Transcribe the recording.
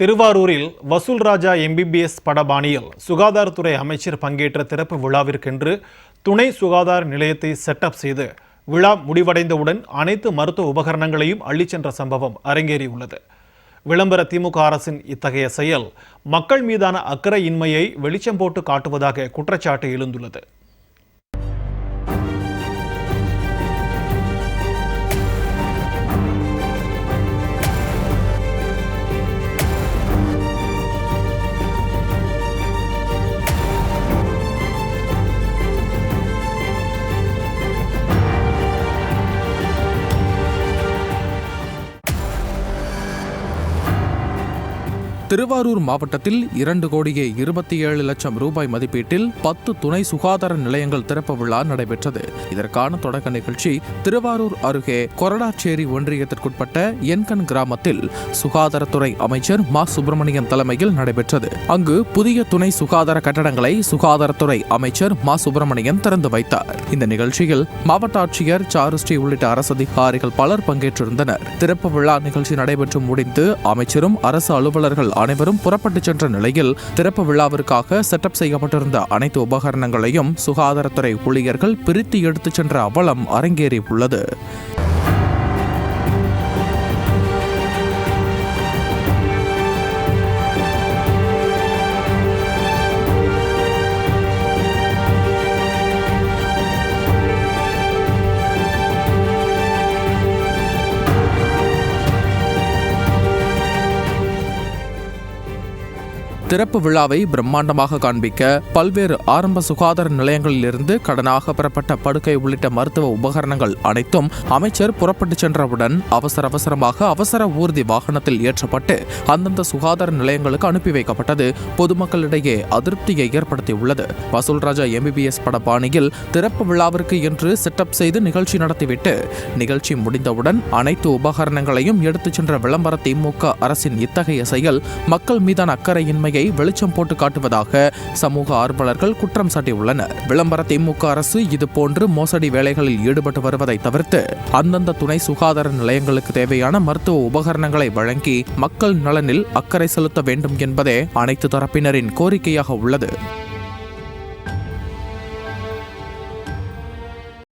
திருவாரூரில் வசூல் ராஜா MBBS படபாணியில் சுகாதாரத்துறை அமைச்சர் பங்கேற்ற திறப்பு விழாவிற்கென்று துணை சுகாதார நிலையத்தை செட்டப் செய்து விழா முடிவடைந்தவுடன் அனைத்து மருத்துவ உபகரணங்களையும் அள்ளிச் சென்ற சம்பவம் அரங்கேறியுள்ளது. விளம்பர திமுக அரசின் இத்தகைய செயல் மக்கள் மீதான அக்கறையின்மையை வெளிச்சம் போட்டு காட்டுவதாக குற்றச்சாட்டு எழுந்துள்ளது. திருவாரூர் மாவட்டத்தில் 2,27,00,000 ரூபாய் மதிப்பீட்டில் 10 துணை சுகாதார நிலையங்கள் திறப்பு விழா நடைபெற்றது. இதற்கான தொடக்க நிகழ்ச்சி திருவாரூர் அருகே கொரடாச்சேரி ஒன்றியத்திற்குட்பட்ட என்கண் கிராமத்தில் சுகாதாரத்துறை அமைச்சர் மா. சுப்பிரமணியன் தலைமையில் நடைபெற்றது. அங்கு புதிய துணை சுகாதார கட்டடங்களை சுகாதாரத்துறை அமைச்சர் மா. சுப்பிரமணியன் திறந்து வைத்தார். இந்த நிகழ்ச்சியில் மாவட்ட ஆட்சியர் சாருஸ்ரீ உள்ளிட்ட அரசு அதிகாரிகள் பலர் பங்கேற்றிருந்தனர். திறப்பு விழா நிகழ்ச்சி நடைபெற்று முடிந்து அமைச்சரும் அரசு அலுவலர்கள் அனைவரும் புறப்பட்டு சென்ற நிலையில் திறப்பு விழாவிற்காக செட்டப் செய்யப்பட்டிருந்த அனைத்து உபகரணங்களையும் சுகாதாரத்துறை ஊழியர்கள் பிரித்து எடுத்துச் சென்ற அவலம் அரங்கேறியுள்ளது. திறப்பு விழாவை பிரம்மாண்டமாக காண்பிக்க பல்வேறு ஆரம்ப சுகாதார நிலையங்களில் இருந்து கடனாக பெறப்பட்ட படுக்கை உள்ளிட்ட மருத்துவ உபகரணங்கள் அனைத்தும் அமைச்சர் புறப்பட்டு சென்றவுடன் அவசரமாக அவசர ஊர்தி வாகனத்தில் ஏற்றப்பட்டு அந்தந்த சுகாதார நிலையங்களுக்கு அனுப்பி வைக்கப்பட்டது பொதுமக்களிடையே அதிருப்தியை ஏற்படுத்தியுள்ளது. வசூல் ராஜா MBBS பட பாணியில் திறப்பு விழாவிற்கு என்று செட்டப் செய்து நிகழ்ச்சி நடத்திவிட்டு நிகழ்ச்சி முடிந்தவுடன் அனைத்து உபகரணங்களையும் எடுத்துச் சென்ற விளம்பர திமுக அரசின் இத்தகைய செயல் மக்கள் மீதான அக்கறையின்மையை வெளிச்சம் போட்டு காட்டுவதாக சமூக ஆர்வலர்கள் குற்றம் சாட்டியுள்ளனர். விளம்பர திமுக அரசு இதுபோன்று மோசடி வேலைகளில் ஈடுபட்டு வருவதை தவிர்த்து அந்தந்த துணை சுகாதார நிலையங்களுக்கு தேவையான மருத்துவ உபகரணங்களை வழங்கி மக்கள் நலனில் அக்கறை செலுத்த வேண்டும் என்பதே அனைத்து தரப்பினரின் கோரிக்கையாக உள்ளது.